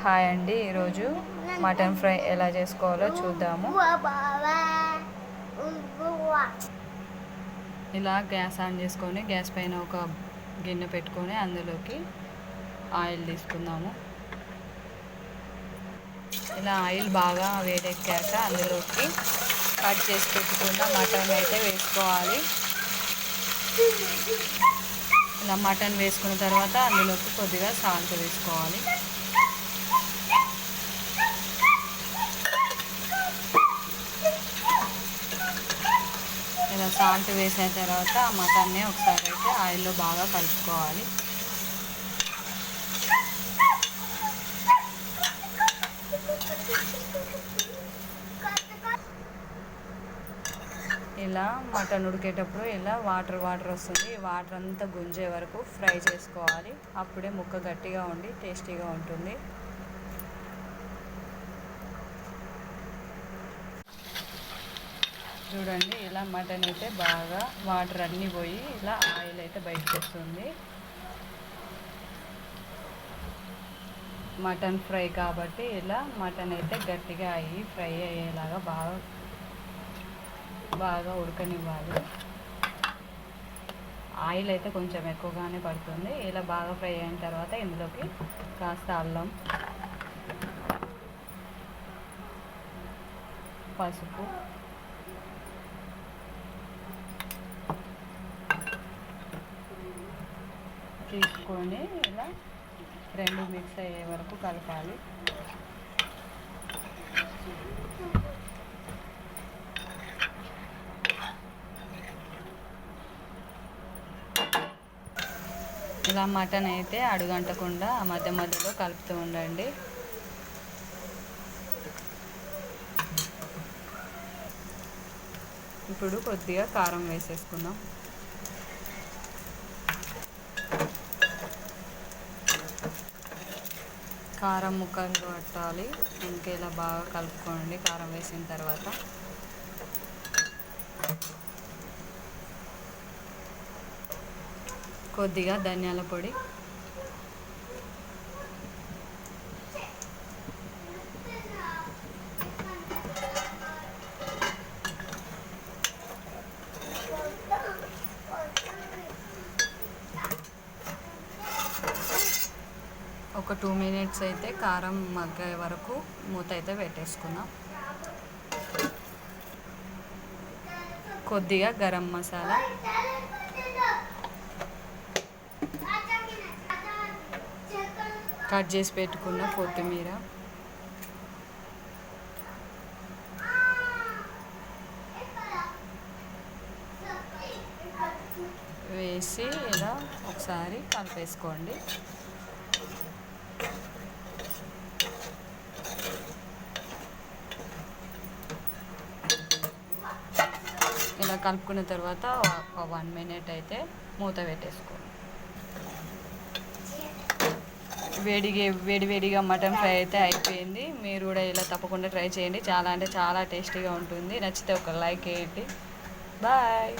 Hi అండి, ఈరోజు mutton fry ఎలా చేసుకోవాలో చూద్దాము. ఇలా గ్యాస్ ఆన్ చేసుకొని గ్యాస్ పైన ఒక గిన్నె పెట్టుకొని అందులోకి ఆయిల్ తీసుకుందాము. ఇలా ఆయిల్ బాగా వేడెక్కాక అందులోకి కట్ చేసి పెట్టుకున్న మటన్ అయితే వేసుకోవాలి. ఇలా మటన్ వేసుకున్న తర్వాత అందులోకి కొద్దిగా సాల్ట్ వేసుకోవాలి. ఇలా సాల్ట్ వేసిన తర్వాత ఆ మటన్ని ఒకసారి అయితే ఆయిల్లో బాగా కలుపుకోవాలి. ఇలా మటన్ ఉడికేటప్పుడు ఇలా వాటర్ వస్తుంది. ఈ వాటర్ అంతా గుంజే వరకు ఫ్రై చేసుకోవాలి. అప్పుడే ముక్క గట్టిగా ఉండి టేస్టీగా ఉంటుంది. చూడండి, ఇలా మటన్ అయితే బాగా వాటర్ అన్నీ పోయి ఇలా ఆయిల్ అయితే బయటకు వస్తుంది. మటన్ ఫ్రై కాబట్టి ఇలా మటన్ అయితే గట్టిగా అయ్యి ఫ్రై అయ్యేలాగా బాగా ఉడకనివ్వాలి. ఆయిల్ అయితే కొంచెం ఎక్కువగానే పడుతుంది. ఇలా బాగా ఫ్రై అయిన తర్వాత ఇందులోకి కాస్త అల్లం, పసుపు, తీసుకొని ఇలా రెండు మిక్స్ అయ్యే వరకు కలపాలి. ఇలా మటన్ అయితే అడుగంటకుండా మధ్య మధ్యలో కలుపుతూ ఉండండి. ఇప్పుడు కొద్దిగా కారం వేసేసుకుందాం. కారం ముక్కలు పట్టాలి. ఇంకా ఇలా బాగా కలుపుకోండి. కారం వేసిన తర్వాత కొద్దిగా ధనియాల పొడి, ఒక 2 మినిట్స్ అయితే కారం మగ్గే వరకు మూత అయితే పెట్టేసుకుందాం. కొద్దిగా గరం మసాలా, కట్ చేసి పెట్టుకున్న కొత్తిమీర, వేసి ఇలా ఒకసారి కలిపేసుకోండి. ఇలా కలుపుకున్న తర్వాత ఒక 1 మినిట్ అయితే మూత పెట్టేసుకోండి. వేడివేడిగా మటన్ ఫ్రై అయితే అయిపోయింది. మీరు కూడా ఇలా తప్పకుండా ట్రై చేయండి. చాలా అంటే చాలా టేస్టీగా ఉంటుంది. నచ్చితే ఒక లైక్ వేయండి. బాయ్.